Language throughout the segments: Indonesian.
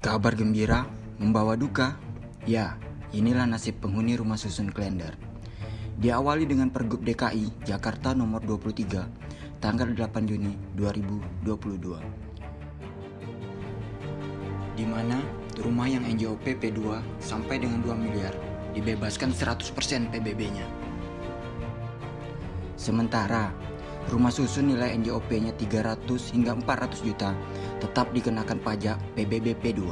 Kabar gembira membawa duka. Ya, inilah nasib penghuni rumah susun Klender. Diawali dengan Pergub DKI Jakarta nomor 23 tanggal 8 Juni 2022. Di mana rumah yang NJOP P2 sampai dengan 2 miliar dibebaskan 100% PBB-nya. Sementara rumah susun nilai NJOP-nya 300 hingga 400 juta tetap dikenakan pajak PBB P2.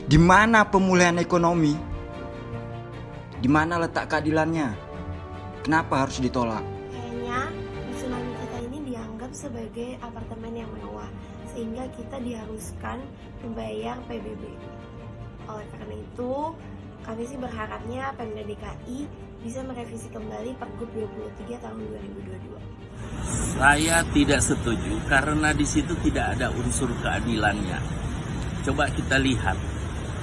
Di mana pemulihan ekonomi? Di mana letak keadilannya? Kenapa harus ditolak? Kayaknya susunan kita ini dianggap sebagai apartemen yang mewah, sehingga kita diharuskan membayar PBB. Oleh karena itu, kami sih berharapnya Pemda DKI bisa merevisi kembali Pergub 23 tahun 2022. Saya tidak setuju karena di situ tidak ada unsur keadilannya. Coba kita lihat,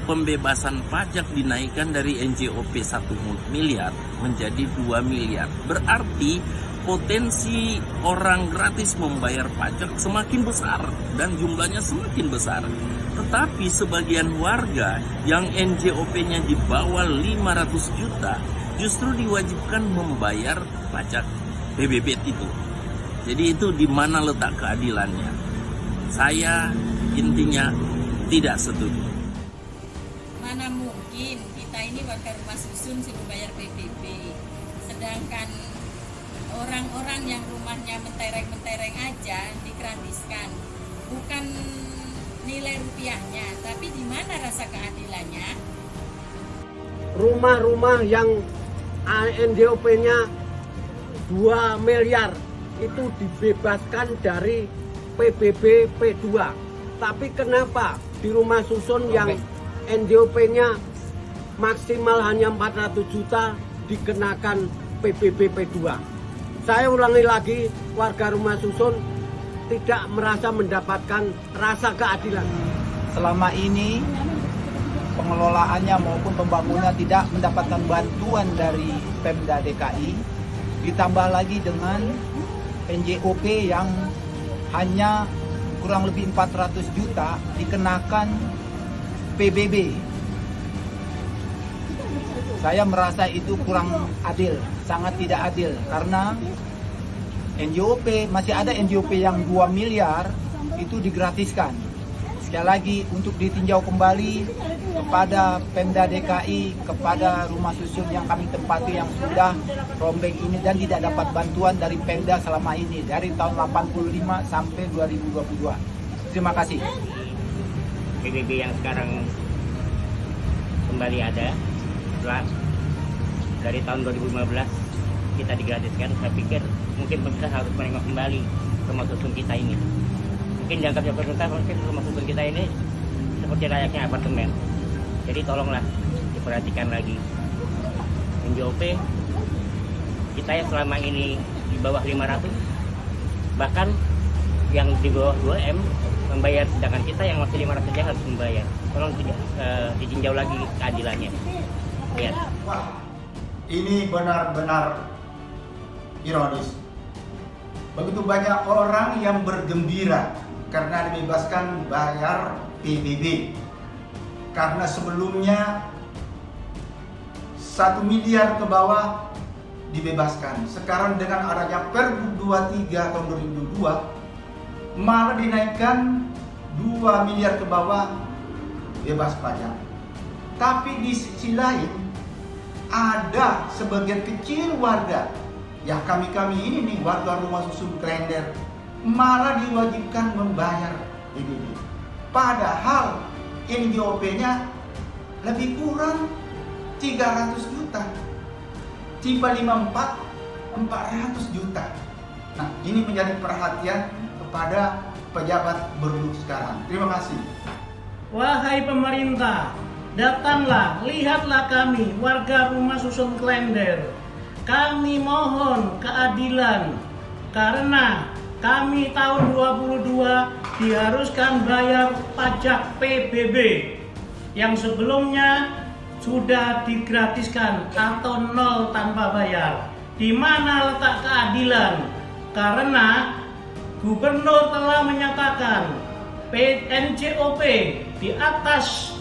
pembebasan pajak dinaikkan dari NJOP 1 miliar menjadi 2 miliar. Berarti potensi orang gratis membayar pajak semakin besar dan jumlahnya semakin besar. Tetapi sebagian warga yang NJOP-nya di bawah 500 juta justru diwajibkan membayar pajak PBB itu. Jadi itu di mana letak keadilannya? Saya intinya tidak setuju. Mana mungkin kita ini warga rumah susun suruh bayar PBB, sedangkan orang-orang yang rumahnya mentereng-mentereng aja digratiskan. Bukan nilai rupiahnya, tapi di mana rasa keadilannya? Rumah-rumah yang NJOP-nya 2 miliar itu dibebaskan dari PBB P2. Tapi kenapa di rumah susun yang NJOP-nya maksimal hanya 400 juta dikenakan PBB P2? Saya ulangi lagi, warga rumah susun tidak merasa mendapatkan rasa keadilan. Selama ini pengelolaannya maupun pembangunannya tidak mendapatkan bantuan dari Pemda DKI, ditambah lagi dengan NJOP yang hanya kurang lebih 400 juta dikenakan PBB. Saya merasa itu kurang adil, sangat tidak adil, karena NJOP, masih ada NJOP yang 2 miliar itu digratiskan. Sekali lagi untuk ditinjau kembali kepada Pemda DKI, kepada rumah susun yang kami tempati yang sudah rombeng ini dan tidak dapat bantuan dari Pemda selama ini dari tahun 85 sampai 2022. Terima kasih. PBB yang sekarang kembali ada setelah dari tahun 2015 kita digratiskan. Saya pikir mungkin pemerintah harus menengok kembali rumah susun kita ini. Mungkin dianggap pemerintah mungkin rumah susun kita ini seperti layaknya apartemen. Jadi tolonglah diperhatikan lagi. NJOP kita yang selama ini di bawah 500, bahkan yang di bawah 2M membayar, sedangkan kita yang masih 500 saja harus membayar. Tolong ditinjau lagi keadilannya. Lihat. Ini benar-benar ironis. Begitu banyak orang yang bergembira karena dibebaskan bayar PBB. Karena sebelumnya 1 miliar ke bawah dibebaskan. Sekarang dengan adanya Pergub 23 tahun 2022 malah dinaikkan 2 miliar ke bawah bebas pajak. Tapi di sisi lain ada sebagian kecil warga, ya kami ini nih warga rumah susun Klender, malah diwajibkan membayar PBB. Padahal NJOP-nya lebih kurang 300 juta, tiba 400 juta. Nah, ini menjadi perhatian kepada pejabat berluk sekarang. Terima kasih. Wahai pemerintah, datanglah, lihatlah kami, warga rumah susun Klender. Kami mohon keadilan, karena kami tahun 2022 diharuskan bayar pajak PBB yang sebelumnya sudah digratiskan atau nol tanpa bayar. Di mana letak keadilan? Karena gubernur telah menyatakan NJOP di atas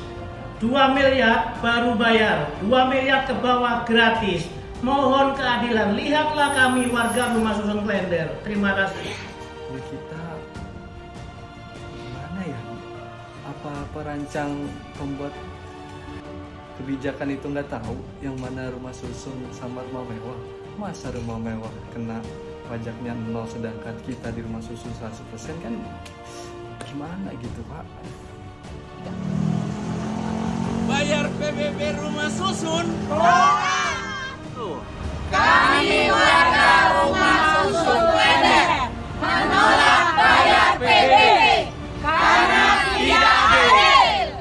2 miliar baru bayar, 2 miliar ke bawah gratis. Mohon keadilan, lihatlah kami warga Rumah Susun Klender. Terima kasih. Ya kita gimana ya? Apa perancang pembuat kebijakan itu nggak tahu yang mana rumah susun sama rumah mewah? Masa rumah mewah kena pajaknya 0 sedangkan kita di rumah susun 100% kan gimana gitu Pak? Bayar PBB rumah susun.